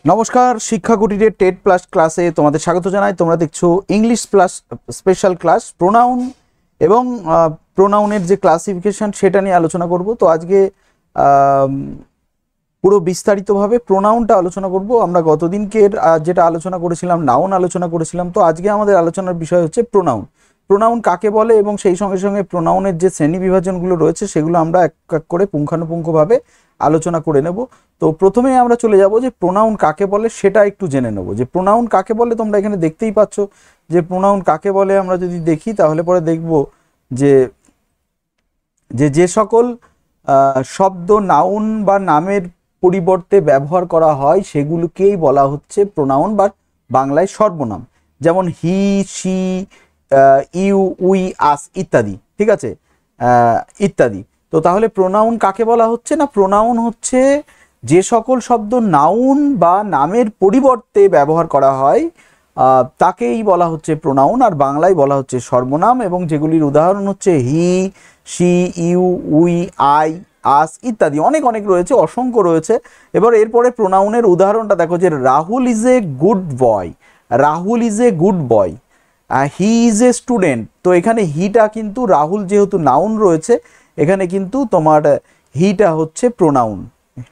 নমস্কার, শিক্ষা কুটিরের TET plus ক্লাসে তোমাদের স্বাগত জানাই। তোমরা দেখছো English plus special class pronoun এবং প্রোনাউনের যে ক্লাসিফিকেশন সেটা নিয়ে আলোচনা করব। তো আজকে পুরো বিস্তারিতভাবে প্রোনাউনটা আলোচনা করব। আমরা গতদিনকে যেটা আলোচনা করেছিলাম নাউন আলোচনা করেছিলাম, তো আজকে আমাদের আলোচনার বিষয় হচ্ছে প্রোনাউন। প্রোনাউন কাকে বলে এবং সেই সঙ্গে সঙ্গে প্রোনাউনের যে শ্রেণী বিভাজনগুলো রয়েছে সেগুলো আমরা এক এক করে পুঙ্খানুপুঙ্খভাবে আলোচনা করে নেব। তো প্রথমে আমরা চলে যাব যে প্রোনাউন কাকে বলে সেটা একটু জেনে নেব। যে প্রোনাউন কাকে বলে তোমরা এখানে দেখতেই পাচ্ছ যে প্রোনাউন কাকে বলে। আমরা যদি দেখি তাহলে পরে দেখব যে যে সকল শব্দ নাউন বা নামের পরিবর্তে ব্যবহার করা হয় সেগুলোকেই বলা হচ্ছে প্রোনাউন বা বাংলায় সর্বনাম। যেমন হি, সি, ইউ, উই, আস ইত্যাদি, ঠিক আছে, ইত্যাদি। তো তাহলে প্রোনাউন কাকে বলা হচ্ছে না, প্রোনাউন হচ্ছে যে সকল শব্দ নাউন বা নামের পরিবর্তে ব্যবহার করা হয় তাকেই বলা হচ্ছে প্রোনাউন, আর বাংলায় বলা হচ্ছে সর্বনাম। এবং যেগুলির উদাহরণ হচ্ছে হি, সি, ইউ, উই, আই, আস ইত্যাদি। অনেক অনেক রয়েছে, অসংখ্য রয়েছে। এবার এরপরে প্রোনাউনের উদাহরণটা দেখো যে Rahul is a good boy, Rahul is a good boy, he is a student. তো এখানে হিটা কিন্তু রাহুল যেহেতু নাউন রয়েছে এখানে কিন্তু তোমার হিটা হচ্ছে প্রোনাউন,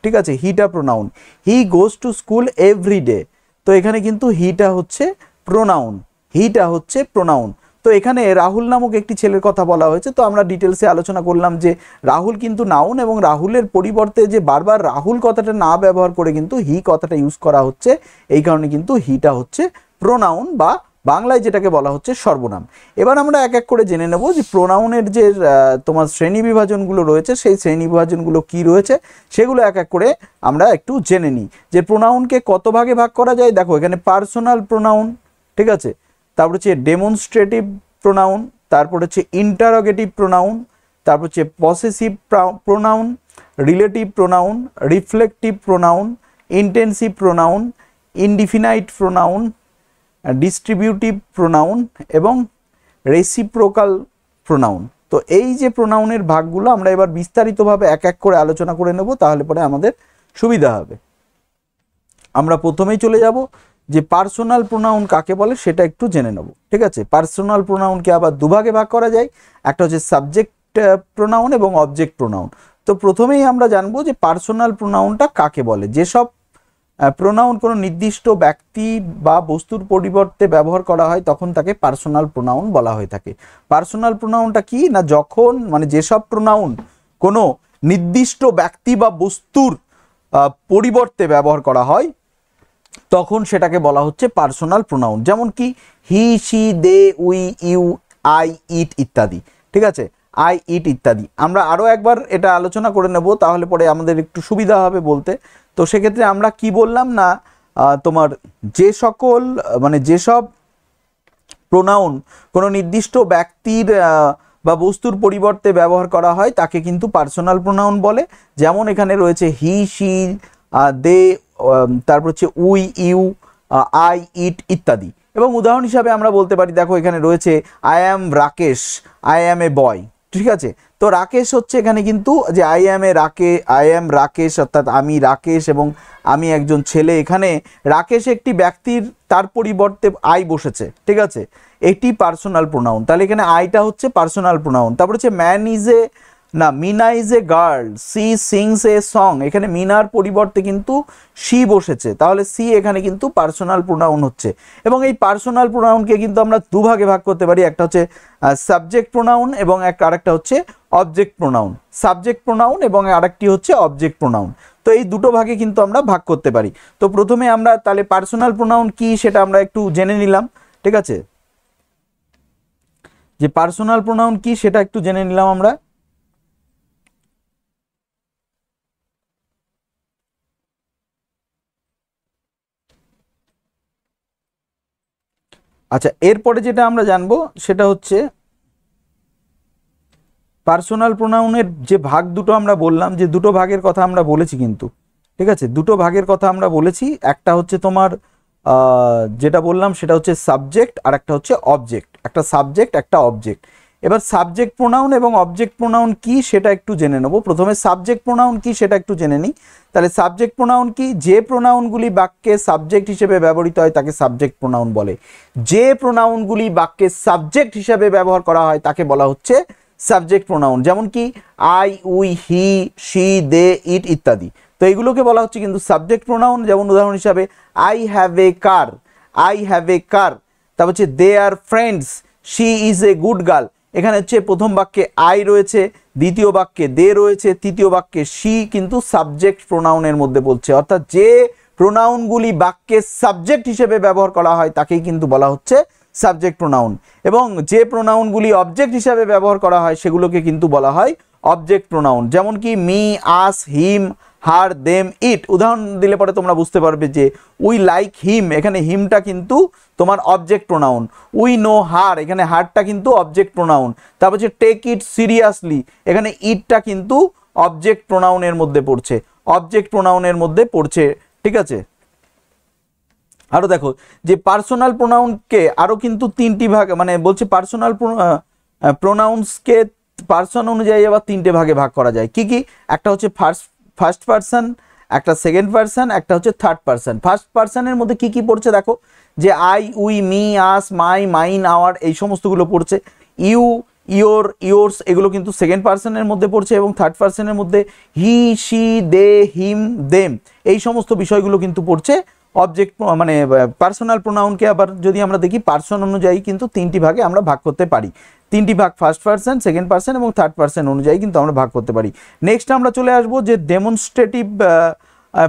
ঠিক আছে, হিটা pronoun. He goes to school every day, তো এখানে কিন্তু হিটা হচ্ছে প্রোনাউন, হিটা হচ্ছে প্রোনাউন। তো এখানে রাহুল নামক একটি ছেলের কথা বলা হয়েছে। তো আমরা ডিটেলসে আলোচনা করলাম যে রাহুল কিন্তু নাউন এবং রাহুলের পরিবর্তে যে বারবার রাহুল কথাটা না ব্যবহার করে কিন্তু হি কথাটা ইউজ করা হচ্ছে, এই কারণে কিন্তু হিটা হচ্ছে প্রোনাউন বা বাংলায় যেটাকে বলা হচ্ছে সর্বনাম। এবার আমরা এক এক করে জেনে নেব যে প্রোনাউনের যে তোমার শ্রেণী বিভাজনগুলো রয়েছে সেই শ্রেণী বিভাজনগুলো কি রয়েছে সেগুলো এক এক করে আমরা একটু জেনে নিই। যে প্রোনাউনকে কত ভাগে ভাগ করা যায়, দেখো এখানে পার্সোনাল প্রোনাউন, ঠিক আছে, তারপর হচ্ছে ডেমনস্ট্রেটিভ প্রোনাউন, তারপর হচ্ছে ইন্টারোগেটিভ প্রোনাউন, তারপর হচ্ছে possessive pronoun, relative pronoun, reflective pronoun, intensive pronoun, indefinite pronoun, distributive pronoun এবং রেসিপ্রোকাল প্রোনাউন। তো এই যে প্রোনাউনের ভাগগুলো আমরা এবার বিস্তারিতভাবে এক এক করে আলোচনা করে নেব, তাহলে পরে আমাদের সুবিধা হবে। আমরা প্রথমেই চলে যাব যে পার্সোনাল প্রোনাউন কাকে বলে সেটা একটু জেনে নেব, ঠিক আছে। পার্সোনাল প্রোনাউনকে আবার দুভাগে ভাগ করা যায়, একটা হচ্ছে সাবজেক্ট প্রোনাউন এবং অবজেক্ট প্রোনাউন। তো প্রথমেই আমরা জানবো যে পার্সোনাল প্রোনাউনটা কাকে বলে। যেসব প্রোনাউন কোনো নির্দিষ্ট ব্যক্তি বা বস্তুর পরিবর্তে ব্যবহার করা হয় তখন তাকে পার্সোনাল প্রোনাউন বলা হয়ে থাকে। পার্সোনাল প্রোনাউনটা কি না, যখন মানে যেসব প্রোনাউন কোনো নির্দিষ্ট ব্যক্তি বা বস্তুর পরিবর্তে ব্যবহার করা হয় তখন সেটাকে বলা হচ্ছে পার্সোনাল প্রোনাউন। যেমন কি he, she, they, we, you, I, it ইত্যাদি, ঠিক আছে, আই, ইট ইত্যাদি। আমরা আরও একবার এটা আলোচনা করে নেব, তাহলে পরে আমাদের একটু সুবিধা হবে বলতে। তো সেক্ষেত্রে আমরা কি বললাম না, তোমার যে সকল মানে যেসব প্রোনাউন কোনো নির্দিষ্ট ব্যক্তির বা বস্তুর পরিবর্তে ব্যবহার করা হয় তাকে কিন্তু পার্সোনাল প্রোনাউন বলে। যেমন এখানে রয়েছে হি, সি, দে, তারপর হচ্ছে উই, ইউ, আই, ইট ইত্যাদি। এবং উদাহরণ হিসাবে আমরা বলতে পারি, দেখো এখানে রয়েছে I am Rakesh, I am a boy, ঠিক আছে। তো রাকেশ হচ্ছে এখানে কিন্তু যে আই অ্যাম রাকেশ অর্থাৎ আমি রাকেশ এবং আমি একজন ছেলে। এখানে রাকেশ একটি ব্যক্তির, তার পরিবর্তে আই বসেছে, ঠিক আছে, এটি পার্সোনাল প্রোনাউন। তাহলে এখানে আইটা হচ্ছে পার্সোনাল প্রোনাউন। তারপর হচ্ছে ম্যান ইজ এ না Mina is a girl, she sings a song, এখানে মিনার পরিবর্তে কিন্তু সি বসেছে, তাহলে সি এখানে কিন্তু পার্সোনাল প্রোনাউন হচ্ছে। এবং এই পার্সোনাল প্রোনাউনকে কিন্তু আমরা দুভাগে ভাগ করতে পারি, একটা হচ্ছে সাবজেক্ট প্রোনাউন এবং আরেকটা হচ্ছে অবজেক্ট প্রোনাউন। সাবজেক্ট প্রোনাউন এবং আরেকটি হচ্ছে অবজেক্ট প্রোনাউন। তো এই দুটো ভাগে কিন্তু আমরা ভাগ করতে পারি। তো প্রথমে আমরা তাহলে পার্সোনাল প্রোনাউন কি সেটা আমরা একটু জেনে নিলাম, ঠিক আছে, যে পার্সোনাল প্রোনাউন কি সেটা একটু জেনে নিলাম আমরা। আচ্ছা, এরপরে যেটা আমরা জানবো সেটা হচ্ছে পার্সোনাল প্রোনাউনের যে ভাগ দুটো আমরা বললাম, যে দুটো ভাগের কথা আমরা বলেছি কিন্তু, ঠিক আছে, দুটো ভাগের কথা আমরা বলেছি। একটা হচ্ছে তোমার যেটা বললাম সেটা হচ্ছে সাবজেক্ট আর একটা হচ্ছে অবজেক্ট, একটা সাবজেক্ট একটা অবজেক্ট। এবার সাবজেক্ট প্রোনাউন এবং অবজেক্ট প্রোনাউন কি সেটা একটু জেনে নেব। প্রথমে সাবজেক্ট প্রোনাউন কি সেটা একটু জেনে নিই। তাহলে সাবজেক্ট প্রোনাউন কি? যে প্রোনাউনগুলি বাক্যে সাবজেক্ট হিসেবে ব্যবহৃত হয় তাকে সাবজেক্ট প্রোনাউন বলে। যে প্রোনাউনগুলি বাক্যে সাবজেক্ট হিসেবে ব্যবহার করা হয় তাকে বলা হচ্ছে সাবজেক্ট প্রোনাউন। যেমন কি আই, উই, হি, শি, দে, ইট ইত্যাদি। তো এইগুলোকে বলা হচ্ছে কিন্তু সাবজেক্ট প্রোনাউন। যেমন উদাহরণ হিসাবে I have a car, I have a car. তারপর হচ্ছে they are friends, she is a good girl. এখানে হচ্ছে প্রথম বাক্যে আই রয়েছে, দ্বিতীয় বাক্যে দে রয়েছে, তৃতীয় বাক্যে শি কিন্তু সাবজেক্ট প্রোনাউনের মধ্যে বলছে। অর্থাৎ যে প্রোনাউনগুলি বাক্যে সাবজেক্ট হিসেবে ব্যবহার করা হয় তাকেই কিন্তু বলা হচ্ছে সাবজেক্ট প্রোনাউন। এবং যে প্রোনাউনগুলি অবজেক্ট হিসাবে ব্যবহার করা হয় সেগুলোকে কিন্তু বলা হয় অবজেক্ট প্রোনাউন। যেমন কি মি, আস, হিম, হার, দেম, ইট। উদাহরণ দিলে পরে তোমরা বুঝতে পারবে যে উই লাইক হিম, এখানে হিমটা কিন্তু তোমার object pronoun. We know her, এখানে হারটা কিন্তু অবজেক্ট প্রোনাউন। তারপর হচ্ছে টেক ইট সিরিয়াসলি, এখানে ইটটা কিন্তু অবজেক্ট প্রোনাউনের মধ্যে পড়ছে, অবজেক্ট প্রোনাউনের মধ্যে পড়ছে। ঠিক আছে, আরো দেখো যে পার্সোনাল প্রোনাউনকে আরো কিন্তু তিনটি ভাগ, মানে বলছে পার্সোনাল প্রোনাউন্সকে পার্সন অনুযায়ী আবার তিনটে ভাগে ভাগ করা যায়। কি কি? একটা হচ্ছে ফার্স্ট পার্সন, একটা সেকেন্ড পার্সন, একটা হচ্ছে থার্ড পার্সন। ফার্স্ট পার্সনের মধ্যে কি কি পড়ছে দেখো, যে I, we, me, us, my, mine, our এই সমস্তগুলো পড়ছে। ইউ, ইয়োর, ইয়োর্স এগুলো কিন্তু সেকেন্ড পার্সনের মধ্যে পড়ছে। এবং থার্ড পার্সনের মধ্যে হি, শি, দে, হিম, দেম এই সমস্ত বিষয়গুলো কিন্তু পড়ছে অবজেক্ট, মানে পার্সোনাল প্রোনাউনকে আবার যদি আমরা দেখি পার্সন অনুযায়ী কিন্তু তিনটি ভাগে আমরা ভাগ করতে পারি। তিনটি ভাগ, ফার্স্ট পার্সন, সেকেন্ড পার্সন এবং থার্ড পার্সন অনুযায়ী কিন্তু আমরা ভাগ করতে পারি। নেক্সট আমরা চলে আসবো যে ডেমনস্ট্রেটিভ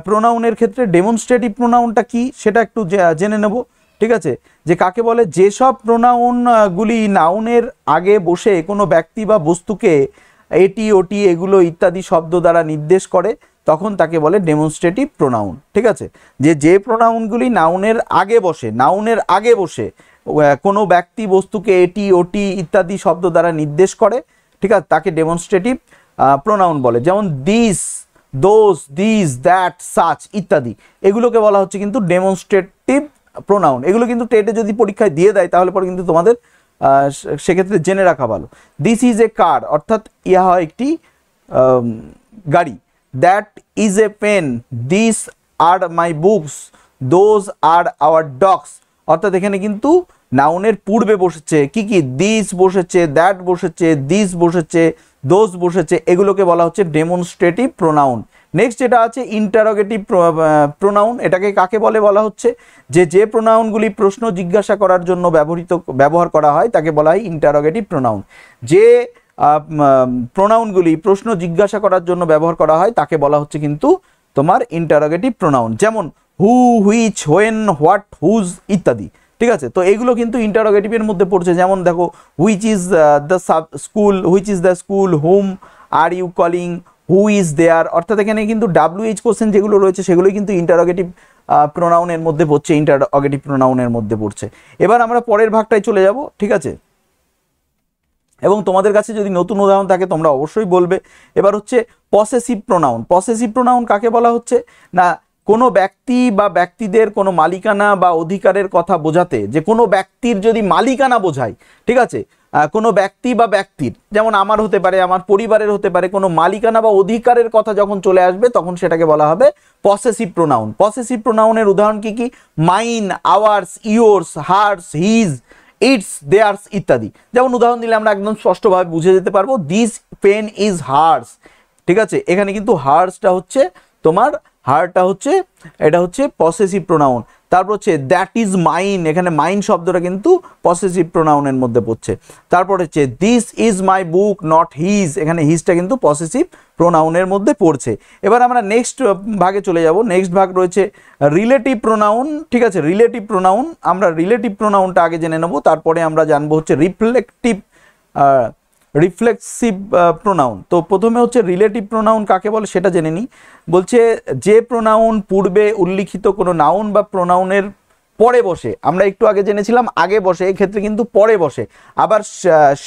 প্রোনাউনের ক্ষেত্রে ডেমনস্ট্রেটিভ প্রোনাউনটা কি সেটা একটু জেনে নেব। ঠিক আছে, যে কাকে বলে? যেসব প্রোনাউনগুলি নাউনের আগে বসে কোনো ব্যক্তি বা বস্তুকে এটি, ওটি এগুলো ইত্যাদি শব্দ দ্বারা নির্দেশ করে তখন তাকে বলে ডেমনস্ট্রেটিভ প্রোনাউন। ঠিক আছে, যে প্রোনাউনগুলি নাউনের আগে বসে, নাউনের আগে বসে কোনো ব্যক্তি বস্তুকে এটি, ওটি ইত্যাদি শব্দ দ্বারা নির্দেশ করে, ঠিক আছে, তাকে ডেমনস্ট্রেটিভ প্রোনাউন বলে। যেমন this, those, this, that, such ইত্যাদি এগুলোকে বলা হচ্ছে কিন্তু ডেমনস্ট্রেটিভ প্রোনাউন। এগুলো কিন্তু টেটে যদি পরীক্ষায় দিয়ে দেয় তাহলে পরে কিন্তু তোমাদের সেক্ষেত্রে জেনে রাখা ভালো। দিস ইজ এ কার, অর্থাৎ ইহা একটি গাড়ি। That is a pen, this are my books, those are our dogs. অর্থাৎ এখানে কিন্তু নাউনের পূর্বে বসেছে কি কি? দিস বসেছে, দ্যাট বসেছে, দিস বসেছে, দোজ বসেছে, এগুলোকে বলা হচ্ছে ডেমনস্ট্রেটিভ প্রোনাউন। নেক্সট যেটা আছে ইন্টারোগেটিভ প্রোনাউন। এটাকে কাকে বলে? বলা হচ্ছে যে প্রোনাউনগুলি প্রশ্ন জিজ্ঞাসা করার জন্য ব্যবহার করা হয় তাকে বলা হয় ইন্টারোগেটিভ প্রোনাউন। যে প্রোনাউনগুলি প্রশ্ন জিজ্ঞাসা করার জন্য ব্যবহার করা হয় তাকে বলা হচ্ছে কিন্তু তোমার ইন্টারোগেটিভ প্রোনাউন। যেমন হু, হুইচ, হোয়েন, হোয়াট, হুজ ইত্যাদি। ঠিক আছে, তো এইগুলো কিন্তু ইন্টারোগেটিভের মধ্যে পড়ছে। যেমন দেখো which is the school, which is the school, whom are you calling, who is there. অর্থাৎ এখানে কিন্তু WH কোশ্চেন যেগুলো রয়েছে সেগুলোই কিন্তু ইন্টারোগেটিভ প্রোনাউনের মধ্যে পড়ছে, ইন্টারোগেটিভ প্রোনাউনের মধ্যে পড়ছে। এবার আমরা পরের ভাগটায় চলে যাব। ঠিক আছে, এবং তোমাদের কাছে যদি নতুন উদাহরণ থাকে তোমরা অবশ্যই বলবে। এবার হচ্ছে পসেসিভ প্রোনাউন। পসেসিভ প্রোনাউন কাকে বলা হচ্ছে না, কোনো ব্যক্তি বা ব্যক্তিদের কোনো মালিকানা বা অধিকারের কথা বোঝাতে, যে কোনো ব্যক্তির যদি মালিকানা বোঝায়, ঠিক আছে, কোনো ব্যক্তি বা ব্যক্তির, যেমন আমার হতে পারে, আমার পরিবারের হতে পারে, কোনো মালিকানা বা অধিকারের কথা যখন চলে আসবে তখন সেটাকে বলা হবে পসেসিভ প্রোনাউন। পসেসিভ প্রোনাউনের উদাহরণ কি কি? Mine, ours, yours, hers, his, its, theirs ইত্যাদি। যেমন উদাহরণ দিলে আমরা একদম স্পষ্টভাবে বুঝে যেতে পারবো, দিস পেন ইজ হার্স। ঠিক আছে, এখানে কিন্তু হার্সটা হচ্ছে তোমার, হারটা হচ্ছে, এটা হচ্ছে পসেসিভ প্রোনাউন। তারপর হচ্ছে দ্যাট ইজ মাইন, এখানে মাইন শব্দটা কিন্তু পসেসিভ প্রোনাউনের মধ্যে পড়ছে। তারপর হচ্ছে this is my book not his, এখানে হিজটা কিন্তু পসেসিভ প্রোনাউনের মধ্যে পড়ছে। এবার আমরা নেক্সট ভাগে চলে যাব। নেক্সট ভাগ রয়েছে রিলেটিভ প্রোনাউন। ঠিক আছে, রিলেটিভ প্রোনাউন, আমরা রিলেটিভ প্রোনাউনটা আগে জেনে নেব, তারপরে আমরা জানবো হচ্ছে রিফ্লেক্সিভ প্রোনাউন। তো প্রথমে হচ্ছে রিলেটিভ প্রোনাউন কাকে বলে সেটা জেনে নিই। বলছে যে প্রোনাউন পূর্বে উল্লিখিত কোনো নাউন বা প্রোনাউনের পরে বসে, আমরা একটু আগে জেনেছিলাম আগে বসে, এক্ষেত্রে কিন্তু পরে বসে, আবার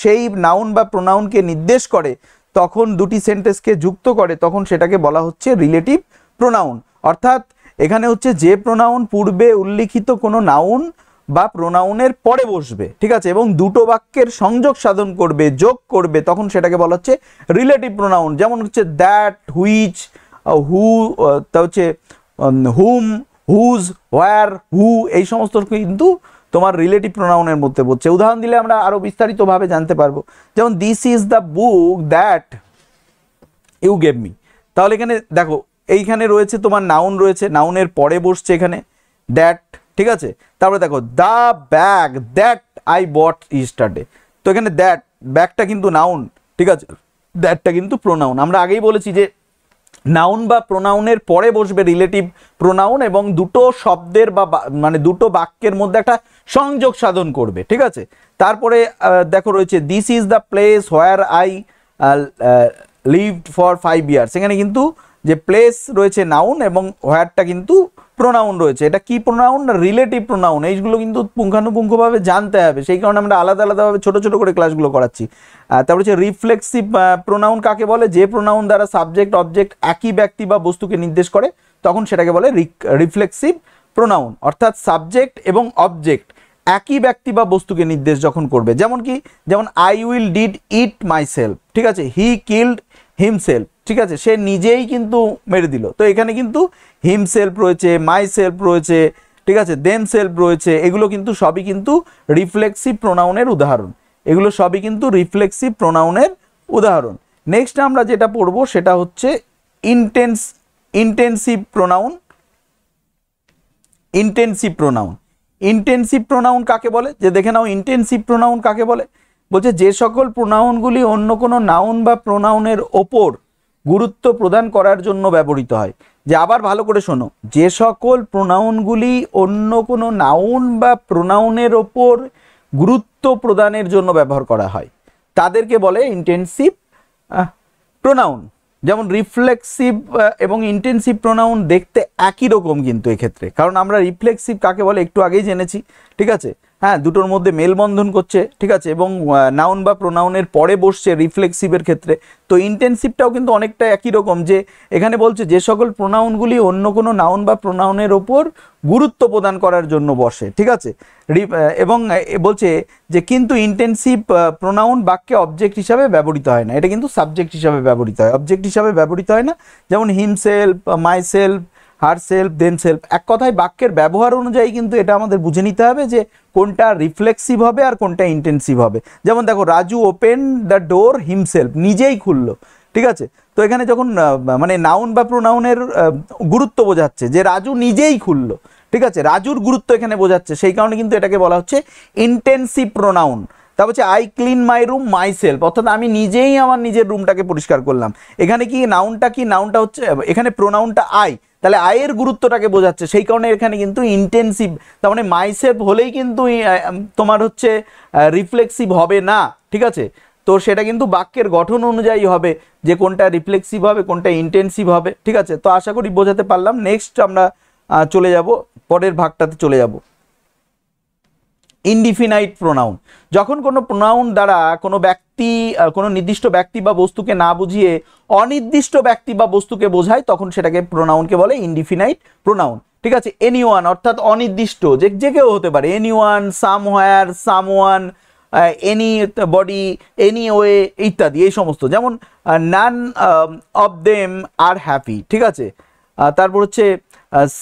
সেই নাউন বা প্রোনাউনকে নির্দেশ করে, তখন দুটি সেন্টেন্সকে যুক্ত করে, তখন সেটাকে বলা হচ্ছে রিলেটিভ প্রোনাউন। অর্থাৎ এখানে হচ্ছে যে প্রোনাউন পূর্বে উল্লিখিত কোনো নাউন বা প্রোনাউনের পরে বসবে, ঠিক আছে, এবং দুটো বাক্যের সংযোগ সাধন করবে, যোগ করবে, তখন সেটাকে বলা হচ্ছে রিলেটিভ প্রোনাউন। যেমন হচ্ছে দ্যাট, হুইচ, হু, তা হচ্ছে হুম, হুজ, হোয়ার, হু, এই সমস্ত কিন্তু তোমার রিলেটিভ প্রোনাউনের মধ্যে পড়ছে। উদাহরণ দিলে আমরা আরো বিস্তারিতভাবে জানতে পারবো। যেমন this is the book that you gave me. তাহলে এখানে দেখো এইখানে রয়েছে তোমার নাউন রয়েছে, নাউনের পরে বসছে এখানে দ্যাট, ঠিক আছে। তারপরে দেখো the bag that I bought ইস্টারডে। তো এখানে দ্যাট, ব্যাগটা কিন্তু নাউন, ঠিক আছে, দ্যাটটা কিন্তু প্রোনাউন। আমরা আগেই বলেছি যে নাউন বা প্রোনাউনের পরে বসবে রিলেটিভ প্রোনাউন এবং দুটো শব্দের বা মানে দুটো বাক্যের মধ্যে একটা সংযোগ সাধন করবে, ঠিক আছে। তারপরে দেখো রয়েছে this is the place where I lived for 5 years. এখানে কিন্তু যে প্লেস রয়েছে নাউন এবং হোয়ারটা কিন্তু প্রোনাউন রয়েছে। এটা কি প্রোনাউন না রিলেটিভ প্রোনাউন। এইগুলো কিন্তু পুঙ্খানুপুঙ্খভাবে জানতে হবে, সেই কারণে আমরা আলাদা আলাদাভাবে ছোট ছোট করে ক্লাসগুলো করাচ্ছি। তারপর হচ্ছে রিফ্লেক্সিভ প্রোনাউন কাকে বলে? যে প্রোনাউন দ্বারা সাবজেক্ট অবজেক্ট একই ব্যক্তি বা বস্তুকে নির্দেশ করে তখন সেটাকে বলে রিফ্লেক্সিভ প্রোনাউন। অর্থাৎ সাবজেক্ট এবং অবজেক্ট একই ব্যক্তি বা বস্তুকে নির্দেশ যখন করবে। যেমন কি, যেমন I will did it my self, ঠিক আছে, হি কিল্ড হিমসেলফ, ঠিক আছে, সে নিজেই কিন্তু মেরে দিল। তো এখানে কিন্তু হিমসেলফ রয়েছে, মাই সেলফ রয়েছে, ঠিক আছে, দেম সেলফ রয়েছে। এগুলো কিন্তু সবই কিন্তু রিফ্লেক্সিভ প্রোনাউনের উদাহরণ। এগুলো সবই কিন্তু রিফ্লেক্সিভ প্রোনাউনের উদাহরণ। নেক্সট আমরা যেটা পড়বো সেটা হচ্ছে intensive pronoun. Intensive pronoun, intensive pronoun কাকে বলে? যে দেখে নাও ইন্টেন্সিভ প্রোনাউন কাকে বলে। বলছে যে সকল প্রোনাউনগুলি অন্য কোনো নাউন বা প্রোনাউনের ওপর গুরুত্ব প্রদান করার জন্য ব্যবহৃত হয়। যে আবার ভালো করে শোনো, যে সকল প্রোনাউনগুলি অন্য কোনো নাউন বা প্রোনাউনের ওপর গুরুত্ব প্রদানের জন্য ব্যবহার করা হয় তাদেরকে বলে ইন্টেন্সিভ প্রোনাউন। যেমন রিফ্লেক্সিভ এবং ইন্টেন্সিভ প্রোনাউন দেখতে একই রকম কিন্তু এক্ষেত্রে, কারণ আমরা রিফ্লেক্সিভ কাকে বলে একটু আগেই জেনেছি, ঠিক আছে। হ্যাঁ, দুটোর মধ্যে মেলবন্ধন করছে, ঠিক আছে, এবং নাউন বা প্রোনাউনের পরে বসছে রিফ্লেক্সিভের ক্ষেত্রে। তো ইন্টেন্সিভটাও কিন্তু অনেকটা একই রকম, যে এখানে বলছে যে সকল প্রোনাউনগুলি অন্য কোনো নাউন বা প্রোনাউনের ওপর গুরুত্ব প্রদান করার জন্য বসে, ঠিক আছে। এবং বলছে যে কিন্তু ইন্টেন্সিভ প্রোনাউন বাক্যে অবজেক্ট হিসাবে ব্যবহৃত হয় না, এটা কিন্তু সাবজেক্ট হিসাবে ব্যবহৃত হয়, অবজেক্ট হিসাবে ব্যবহৃত হয় না। যেমন himself, my self, her self, them self. এক কথায় বাক্যের ব্যবহার অনুযায়ী কিন্তু এটা আমাদের বুঝে নিতে হবে যে কোনটা রিফ্লেক্সিভ হবে আর কোনটা ইন্টেন্সিভ হবে। যেমন দেখো Raju open the door himself, নিজেই খুললো, ঠিক আছে। তো এখানে যখন মানে নাউন বা প্রোনাউনের গুরুত্ব বোঝাচ্ছে যে রাজু নিজেই খুললো, ঠিক আছে, রাজুর গুরুত্ব এখানে বোঝাচ্ছে, সেই কারণে কিন্তু এটাকে বলা হচ্ছে ইন্টেন্সিভ প্রোনাউন। তারপর হচ্ছে I clean my room my self, অর্থাৎ আমি নিজেই আমার নিজের রুমটাকে পরিষ্কার করলাম। এখানে কি নাউনটা কি, নাউনটা হচ্ছে এখানে প্রোনাউনটা আই, তাহলে আয়ের গুরুত্বটাকে বোঝাচ্ছে, সেই কারণে এখানে কিন্তু ইন্টেন্সিভ। তার মানে মাইসেলফ হলেই কিন্তু তোমার হচ্ছে রিফ্লেক্সিভ হবে না, ঠিক আছে। তো সেটা কিন্তু বাক্যের গঠন অনুযায়ী হবে যে কোনটা রিফ্লেক্সিভ হবে কোনটা ইন্টেন্সিভ হবে, ঠিক আছে। তো আশা করি বোঝাতে পারলাম। নেক্সট আমরা চলে যাব, পরের ভাগটাতে চলে যাব। Indefinite pronoun. যখন কোনো প্রোনাউন দ্বারা কোনো ব্যক্তি, কোনো নির্দিষ্ট ব্যক্তি বা বস্তুকে না বুঝিয়ে অনির্দিষ্ট ব্যক্তি বা বস্তুকে বোঝায় তখন সেটাকে প্রোনাউনকে বলে ইনডিফিনাইট প্রোনাউন, ঠিক আছে। এনিওয়ান অর্থাৎ অনির্দিষ্ট, যে কেউ হতে পারে, anyone, somewhere, someone, anybody, anyway ইত্যাদি, এই সমস্ত। যেমন none of them are happy, ঠিক আছে। তারপর হচ্ছে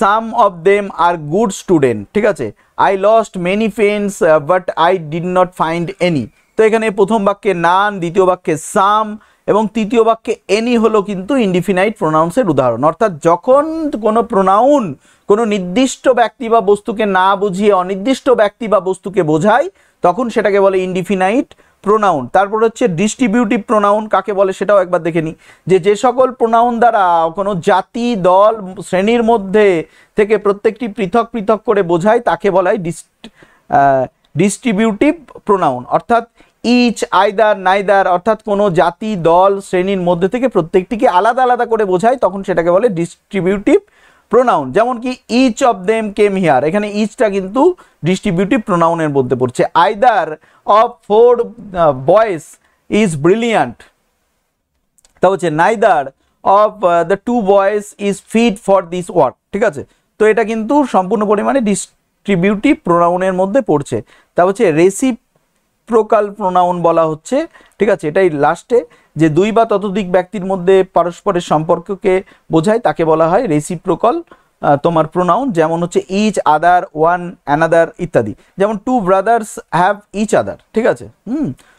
some of them are good student, ঠিক আছে। I lost many friends but I did not find any. তো এখানে প্রথম বাক্যে নান, দ্বিতীয় বাক্যে সাম এবং তৃতীয় বাক্যে এনি হলো কিন্তু ইনডিফিনাইট প্রোনাউন্সের উদাহরণ। অর্থাৎ যখন কোনো প্রোনাউন কোনো নির্দিষ্ট ব্যক্তি বা বস্তুকে না বুঝিয়ে অনির্দিষ্ট ব্যক্তি বা বস্তুকে বোঝায় তখন সেটাকে বলে ইনডিফিনাইট প্রোনাউন। তারপর হচ্ছে ডিস্ট্রিবিউটিভ প্রোনাউন কাকে বলে সেটাও একবার দেখে নিই। যে সকল প্রোনাউন দ্বারা কোনো জাতি, দল, শ্রেণীর মধ্যে থেকে প্রত্যেকটি পৃথক পৃথক করে বোঝায় তাকে বলা হয় ডিস্ট্রিবিউটিভ প্রোনাউন। অর্থাৎ ইচ, আইদার, নাইদার, অর্থাৎ কোনো জাতি, দল, শ্রেণীর মধ্যে থেকে প্রত্যেকটিকে আলাদা আলাদা করে বোঝায় তখন সেটাকে বলে ডিস্ট্রিবিউটিভ প্রোনাউন। যেমন কি each of them came here, এখানে ইচটা কিন্তু ডিস্ট্রিবিউটিভ প্রোনাউনের মধ্যে পড়ছে। Either of 4 boys is brilliant, তা হচ্ছে neither of the 2 boys is fit for this work, ঠিক আছে। তো এটা কিন্তু সম্পূর্ণ পরিমাণে অ্যাট্রিবিউটিভ প্রোনাউনের মধ্যে পড়ছে। তা হচ্ছে রেসিপ্রোকাল প্রোনাউন বলা হচ্ছে, ঠিক আছে। এটাই লাস্টে যে দুই বা ততোধিক ব্যক্তির মধ্যে পারস্পরের সম্পর্ককে বোঝায় তাকে বলা হয় রেসিপ্রোকাল তোমার প্রোনাউন। যেমন হচ্ছে ইচ, আদার, ওয়ান, অ্যানাদার ইত্যাদি। যেমন two brothers have each other, ঠিক আছে।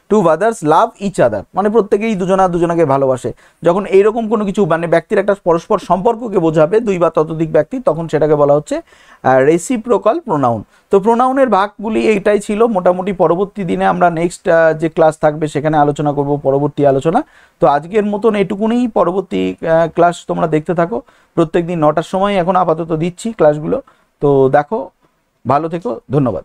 Two brothers love each other, মানে প্রত্যেকেই দুজনা দুজনাকে ভালোবাসে। যখন এইরকম কোনো কিছু মানে ব্যক্তির একটা পরস্পর সম্পর্ককে বোঝাবে দুই বা ততোধিক ব্যক্তি, তখন সেটাকে বলা হচ্ছে রেসিপ্রোকাল প্রোনাউন। তো প্রোনাউনের ভাগগুলি এইটাই ছিল মোটামুটি। পরবর্তী দিনে আমরা নেক্সট যে ক্লাস থাকবে সেখানে আলোচনা করব, পরবর্তী আলোচনা। তো আজকের মতন এটুকুনি, পরবর্তী ক্লাস তোমরা দেখতে থাকো। প্রত্যেক দিন 9টার সময় এখন আপাতত দিচ্ছি ক্লাসগুলো, তো দেখো। ভালো থেকো, ধন্যবাদ।